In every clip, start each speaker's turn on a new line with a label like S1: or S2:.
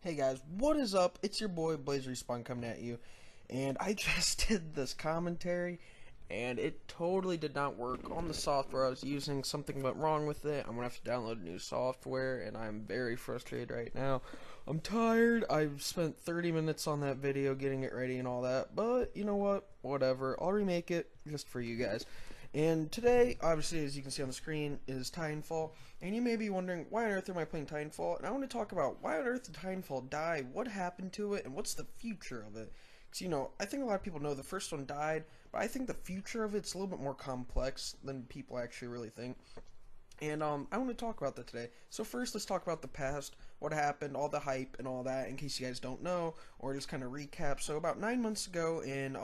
S1: Hey guys, what is up? It's your boy Blaze Respawn coming at you, and I just did this commentary, and it totally did not work on the software I was using. Something went wrong with it. I'm gonna have to download new software, and I'm very frustrated right now. I'm tired. I've spent 30 minutes on that video getting it ready and all that, but you know what? Whatever. I'll remake it just for you guys. And today, obviously, as you can see on the screen, is Titanfall. And you may be wondering, why on earth am I playing Titanfall? And I want to talk about why on earth did Titanfall die, what happened to it, and what's the future of it. Because, you know, I think a lot of people know the first one died, but I think the future of it's a little bit more complex than people actually really think. And I want to talk about that today. So first, let's talk about the past, what happened, all the hype and all that, in case you guys don't know, or just kind of recap. So about 9 months ago in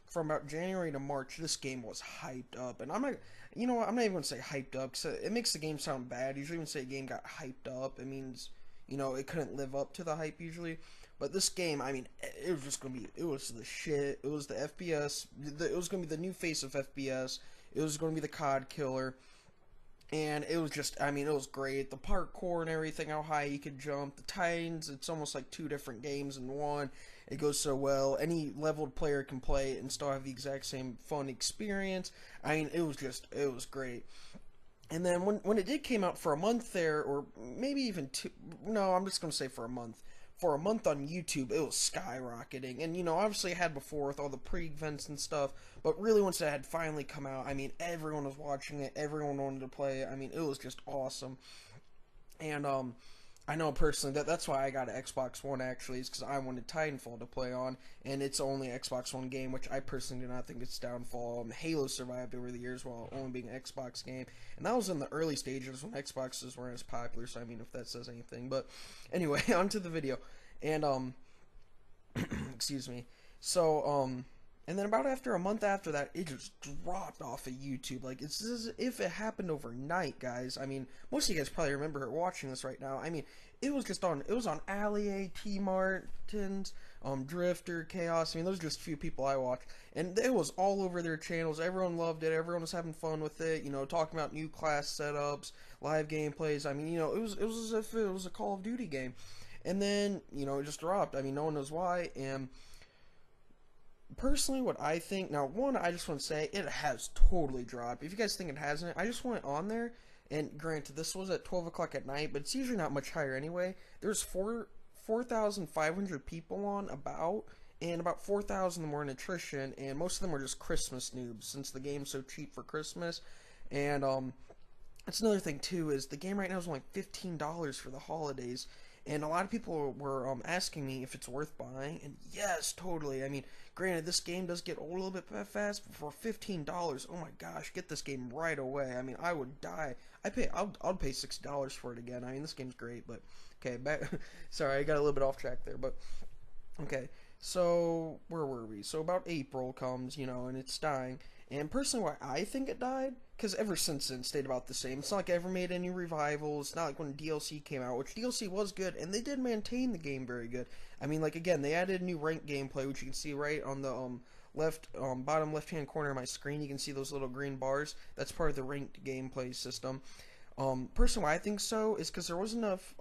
S1: from about January to March, this game was hyped up, and I'm not, you know what, I'm not even gonna say hyped up, because it makes the game sound bad. Usually when you say a game got hyped up, it means, you know, it couldn't live up to the hype usually. But this game, I mean, it was just gonna be, it was the shit. It was the FPS, it was gonna be the new face of FPS. It was gonna be the COD killer. And it was just, I mean, it was great. The parkour and everything, how high you could jump. The Titans, it's almost like two different games in one. It goes so well. Any leveled player can play it and still have the exact same fun experience. I mean, it was just, it was great. And then when it did came out for a month there, or maybe even two, no, I'm just going to say for a month. For a month on YouTube, it was skyrocketing. And, you know, obviously it had before with all the pre-events and stuff, but really once it had finally come out, I mean, everyone was watching it, everyone wanted to play it. I mean, it was just awesome. And, I know personally that's why I got an Xbox One actually, is because I wanted Titanfall to play on, and it's only Xbox One game, which I personally do not think it's downfall. Halo survived over the years while only being an Xbox game, and that was in the early stages when Xboxes weren't as popular. So I mean, if that says anything, but anyway, onto the video, and excuse me. So and then about after a month after that, it just dropped off of YouTube. Like, it's as if it happened overnight, guys. I mean, most of you guys probably remember watching this right now. I mean, it was on Allie, T Martins, Drifter, Chaos. I mean, those are just a few people I watched. And it was all over their channels. Everyone loved it. Everyone was having fun with it. You know, talking about new class setups, live gameplays. I mean, you know, it was as if it was a Call of Duty game. And then, you know, it just dropped. I mean, no one knows why. And personally, what I think, now one, I just want to say it has totally dropped. If you guys think it hasn't, I just went on there, and granted, this was at 12 o'clock at night, but it's usually not much higher anyway. There's 4,500 people on about, and about 4,000 were in attrition, and most of them were just Christmas noobs since the game's so cheap for Christmas. And that's another thing too, is the game right now is only $15 for the holidays. And a lot of people were asking me if it's worth buying, and yes, totally. I mean, granted, this game does get old a little bit fast, but for $15, oh my gosh, get this game right away. I mean, I would die. I'll pay $60 for it again. I mean, this game's great, but okay, back. Sorry, I got a little bit off track there, but okay. So where were we? So about April comes, you know, and it's dying. And personally, why I think it died, because ever since then, it stayed about the same. It's not like I ever made any revivals. It's not like when DLC came out, which DLC was good, and they did maintain the game very good. I mean, like, again, they added new ranked gameplay, which you can see right on the bottom left-hand corner of my screen. You can see those little green bars. That's part of the ranked gameplay system. Personally, why I think so is because there was enough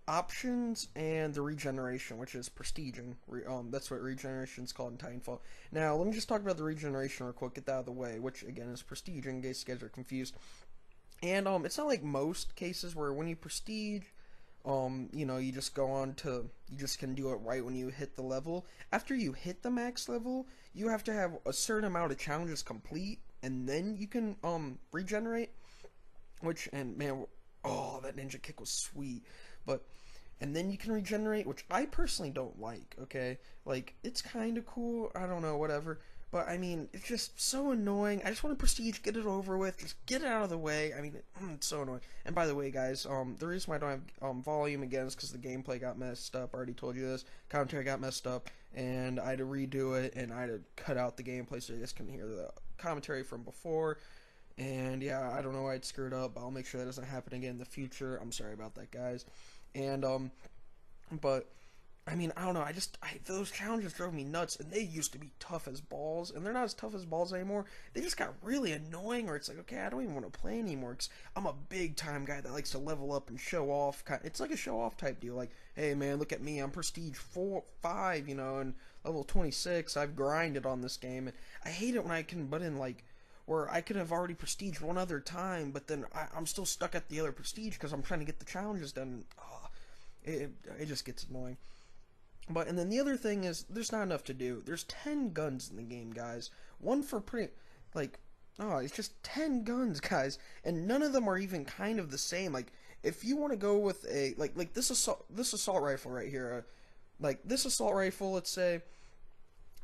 S1: options and the regeneration, which is prestiging. That's what regeneration is called in Titanfall. Now, let me just talk about the regeneration real quick, get that out of the way, which again is prestiging, in case you guys are confused. And it's not like most cases where when you prestige, you know, you just go on to, you just can do it right when you hit the level. After you hit the max level, you have to have a certain amount of challenges complete, and then you can regenerate. Which, and man, oh, that ninja kick was sweet. But and then you can regenerate, which I personally don't like, okay? Like, it's kind of cool, I don't know, whatever. But, I mean, it's just so annoying. I just want to prestige, get it over with, just get it out of the way. I mean, it's so annoying. And by the way, guys, the reason why I don't have volume again is because the gameplay got messed up. I already told you this. Commentary got messed up, and I had to redo it, and I had to cut out the gameplay so you guys can hear the commentary from before. And yeah, I don't know why it screwed up, but I'll make sure that doesn't happen again in the future. I'm sorry about that, guys. And but I mean, I don't know. Those challenges drove me nuts, and they used to be tough as balls, and they're not as tough as balls anymore. They just got really annoying, or it's like, okay, I don't even want to play anymore. Cause I'm a big time guy that likes to level up and show off. It's like a show off type deal. Like, hey man, look at me. I'm prestige 5, and level 26. I've grinded on this game, and I hate it when I can butt in like where I could have already prestiged one other time, but then I'm still stuck at the other prestige because I'm trying to get the challenges done. It just gets annoying. But, and then the other thing is, there's not enough to do. There's 10 guns in the game, guys. One for it's just 10 guns, guys. And none of them are even kind of the same. Like, if you want to go with this assault rifle right here, this assault rifle, let's say,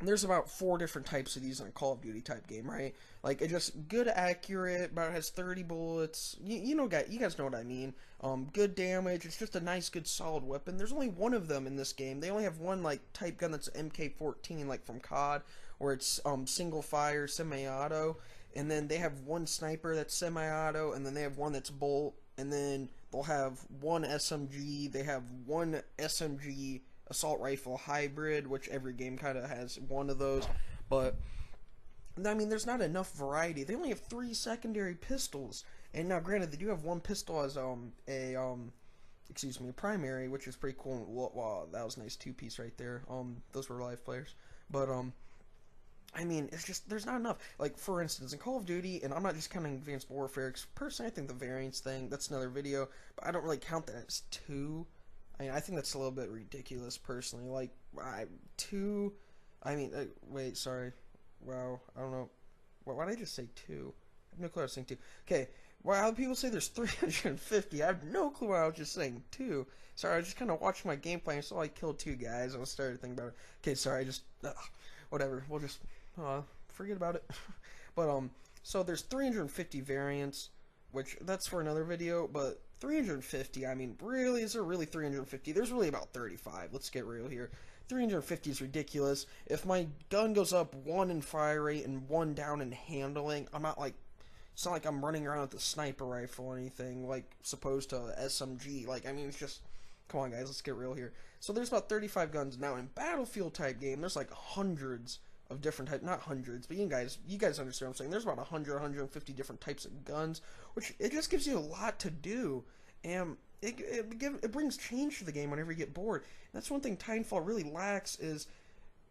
S1: there's about 4 different types of these in a Call of Duty type game, right? Like, it just good, accurate, about has 30 bullets. You guys know what I mean. Good damage. It's just a nice, good, solid weapon. There's only one of them in this game. They only have one type gun that's MK14, like from COD, where it's single fire, semi-auto, and then they have one sniper that's semi-auto, and then they have one that's bolt, and then they'll have one SMG. They have one SMG assault rifle hybrid, which every game kind of has one of those, but I mean, there's not enough variety. They only have 3 secondary pistols, and now granted they do have one pistol as a primary, which is pretty cool. Wow, that was a nice 2-piece right there. Those were live players, but I mean, it's just, there's not enough. Like, for instance, in Call of Duty, and I'm not just counting Advanced Warfare, because personally I think the variance thing, that's another video, but I don't really count that as 2. I mean, I think that's a little bit ridiculous, personally. Like, 2... I mean, wait, sorry. Wow, I don't know. Why did I just say 2? I have no clue I was saying 2. Okay, wow, people say there's 350. I have no clue why I was just saying 2. Sorry, I just kind of watched my gameplay and saw I killed 2 guys, and I started thinking about it. Okay, sorry, I just... whatever, we'll just... forget about it. But, so there's 350 variants, which, that's for another video, but 350, I mean, really, is there really 350? There's really about 35, let's get real here. 350 is ridiculous. If my gun goes up 1 in fire rate and 1 down in handling, I'm not like, it's not like I'm running around with a sniper rifle or anything, like, supposed to SMG, like, I mean, it's just, come on guys, let's get real here. So there's about 35 guns. Now, in Battlefield type game, there's like hundreds of different types, not hundreds, but you guys understand what I'm saying. There's about 100, 150 different types of guns, which it just gives you a lot to do, and it brings change to the game whenever you get bored. And that's one thing Titanfall really lacks, is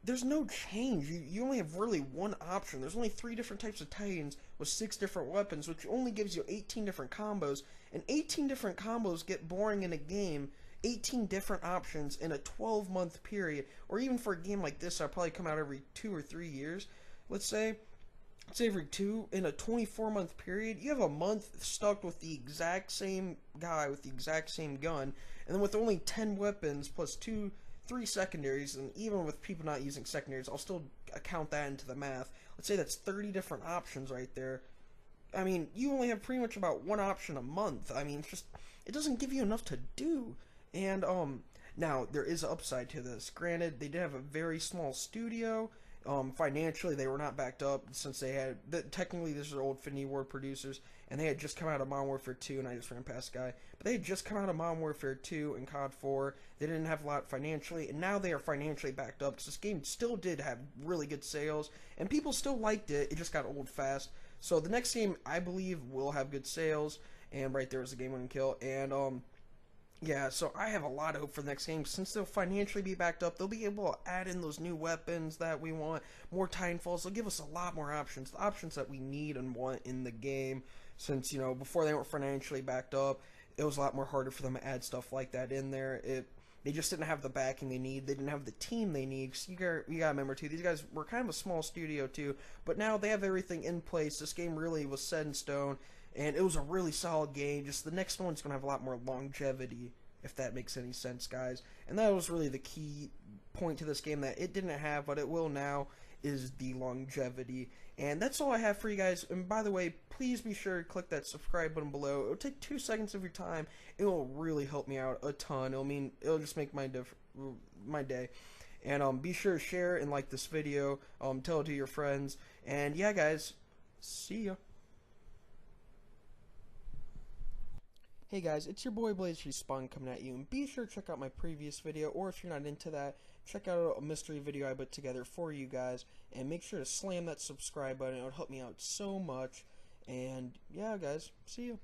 S1: there's no change. You only have really one option. There's only 3 different types of Titans with 6 different weapons, which only gives you 18 different combos, and 18 different combos get boring in a game. 18 different options in a 12-month period, or even for a game like this, I'll probably come out every 2 or 3 years. Let's say every 2 in a 24-month period. You have a month stuck with the exact same guy with the exact same gun, and then with only 10 weapons plus 3 secondaries, and even with people not using secondaries, I'll still count that into the math. Let's say that's 30 different options right there. I mean, you only have pretty much about 1 option a month. I mean, it doesn't give you enough to do. And, now, there is an upside to this. Granted, they did have a very small studio. Financially, they were not backed up, since they had, technically, these are old Infinity Ward producers, and they had just come out of Modern Warfare 2, and I just ran past the guy, but they had just come out of Modern Warfare 2 and COD 4. They didn't have a lot financially, and now they are financially backed up, because this game still did have really good sales, and people still liked it. It just got old fast. So the next game, I believe, will have good sales, and right there was the game-winning kill, and, yeah, so I have a lot of hope for the next game. Since they'll financially be backed up, they'll be able to add in those new weapons that we want, more Titanfalls. They'll give us a lot more options, the options that we need and want in the game. Since, before they weren't financially backed up, it was a lot more harder for them to add stuff like that in there. They just didn't have the backing they need. They didn't have the team they need. So you gotta remember, too, these guys were kind of a small studio, too. But now they have everything in place. This game really was set in stone. And it was a really solid game. Just the next one's going to have a lot more longevity, if that makes any sense, guys. And that was really the key point to this game that it didn't have, but it will now, is the longevity. And that's all I have for you guys. And by the way, please be sure to click that subscribe button below. It'll take 2 seconds of your time. It will really help me out a ton. It'll just make my day. And be sure to share and like this video. Tell it to your friends. And yeah, guys, see ya. Hey guys, it's your boy Blaze Respawn coming at you, and be sure to check out my previous video, or if you're not into that, check out a mystery video I put together for you guys, and make sure to slam that subscribe button. It would help me out so much. And yeah guys, see you.